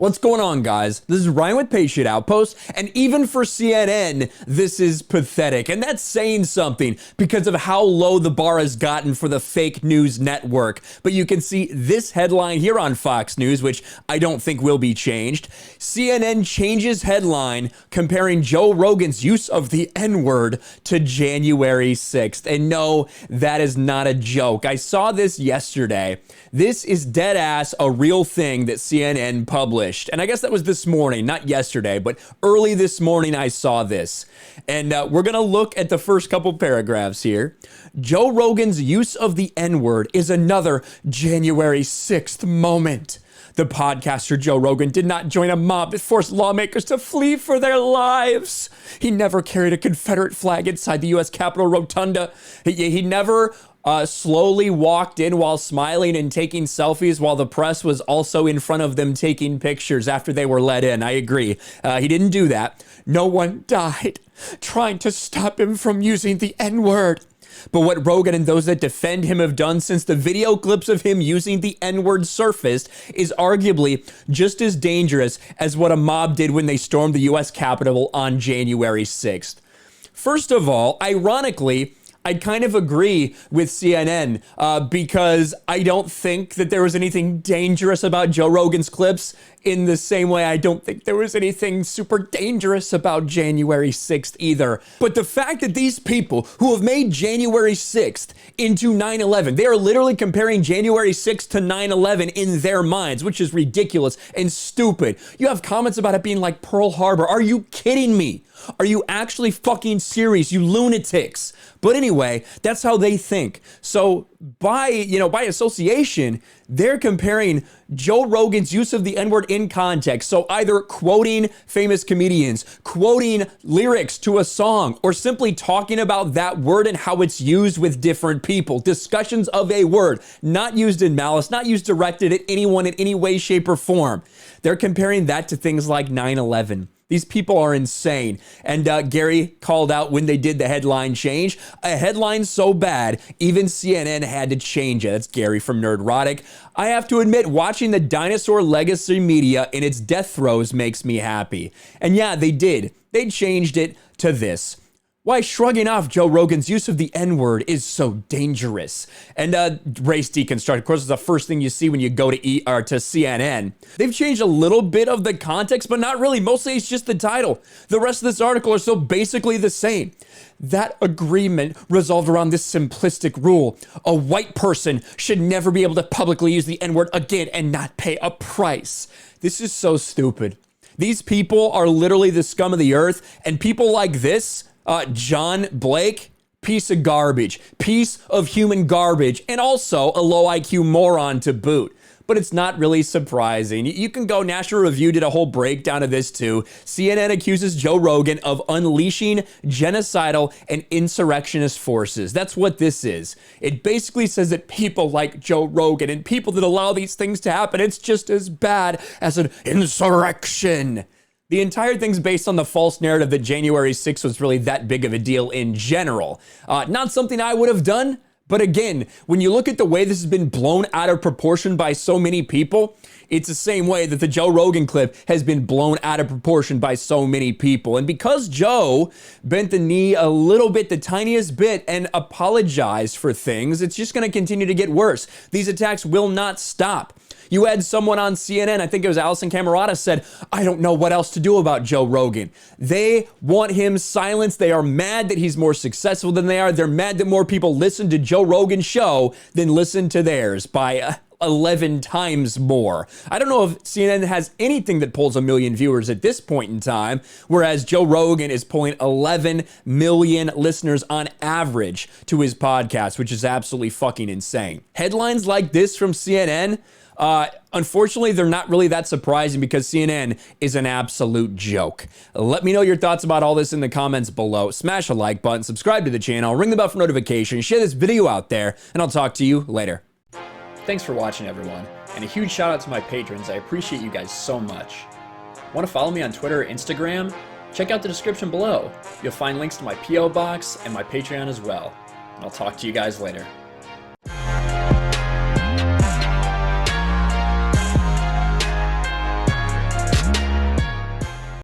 What's going on, guys? This is Ryan with Patriot Outpost, and even for CNN, this is pathetic. And that's saying something because of how low the bar has gotten for the fake news network. But you can see this headline here on Fox News, which I don't think will be changed. CNN changes headline comparing Joe Rogan's use of the N-word to January 6th. And no, that is not a joke. I saw this yesterday. This is dead ass a real thing that CNN published. And I guess that was this morning, not yesterday, but early this morning I saw this. And we're going to look at the first couple paragraphs here. Joe Rogan's use of the N-word is another January 6th moment. The podcaster Joe Rogan did not join a mob that forced lawmakers to flee for their lives. He never carried a Confederate flag inside the U.S. Capitol Rotunda. He never slowly walked in while smiling and taking selfies while the press was also in front of them taking pictures after they were let in. I agree. He didn't do that. No one died trying to stop him from using the N-word. But what Rogan and those that defend him have done since the video clips of him using the N-word surfaced is arguably just as dangerous as what a mob did when they stormed the U.S. Capitol on January 6th. First of all, ironically, I kind of agree with CNN because I don't think that there was anything dangerous about Joe Rogan's clips in the same way I don't think there was anything super dangerous about January 6th either. But the fact that these people who have made January 6th into 9/11, they are literally comparing January 6th to 9/11 in their minds, which is ridiculous and stupid. You have comments about it being like Pearl Harbor. Are you kidding me? Are you actually fucking serious, you lunatics? But anyway, that's how they think. So by association, they're comparing Joe Rogan's use of the N-word in context. So either quoting famous comedians, quoting lyrics to a song, or simply talking about that word and how it's used with different people. Discussions of a word, not used in malice, not used directed at anyone in any way, shape, or form. They're comparing that to things like 9/11. These people are insane. And Gary called out when they did the headline change. A headline so bad, even CNN had to change it. That's Gary from Nerdrotic. I have to admit, watching the dinosaur legacy media in its death throes makes me happy. And yeah, they did. They changed it to this. Why shrugging off Joe Rogan's use of the N-word is so dangerous. And race deconstruct, of course, is the first thing you see when you go to CNN. They've changed a little bit of the context, but not really. Mostly it's just the title. The rest of this article are still basically the same. That agreement resolved around this simplistic rule. A white person should never be able to publicly use the N-word again and not pay a price. This is so stupid. These people are literally the scum of the earth, and people like this, John Blake, piece of garbage, piece of human garbage, and also a low IQ moron to boot. But it's not really surprising. You can go, National Review did a whole breakdown of this too. CNN accuses Joe Rogan of unleashing genocidal and insurrectionist forces. That's what this is. It basically says that people like Joe Rogan and people that allow these things to happen, it's just as bad as an insurrection. The entire thing's based on the false narrative that January 6th was really that big of a deal in general. Not something I would have done, but again, when you look at the way this has been blown out of proportion by so many people, it's the same way that the Joe Rogan clip has been blown out of proportion by so many people. And because Joe bent the knee a little bit, the tiniest bit, and apologized for things, it's just going to continue to get worse. These attacks will not stop. You had someone on CNN, I think it was Allison Camerata, said, I don't know what else to do about Joe Rogan. They want him silenced. They are mad that he's more successful than they are. They're mad that more people listen to Joe Rogan's show than listen to theirs by 11 times more. I don't know if CNN has anything that pulls 1 million viewers at this point in time, whereas Joe Rogan is pulling 11 million listeners on average to his podcast, which is absolutely fucking insane. Headlines like this from CNN, unfortunately, they're not really that surprising because CNN is an absolute joke. Let me know your thoughts about all this in the comments below. Smash a like button, subscribe to the channel, ring the bell for notifications, share this video out there, and I'll talk to you later. Thanks for watching, everyone, and a huge shout out to my patrons. I appreciate you guys so much. Want to follow me on Twitter or Instagram? Check out the description below. You'll find links to my P.O. box and my Patreon as well. And I'll talk to you guys later.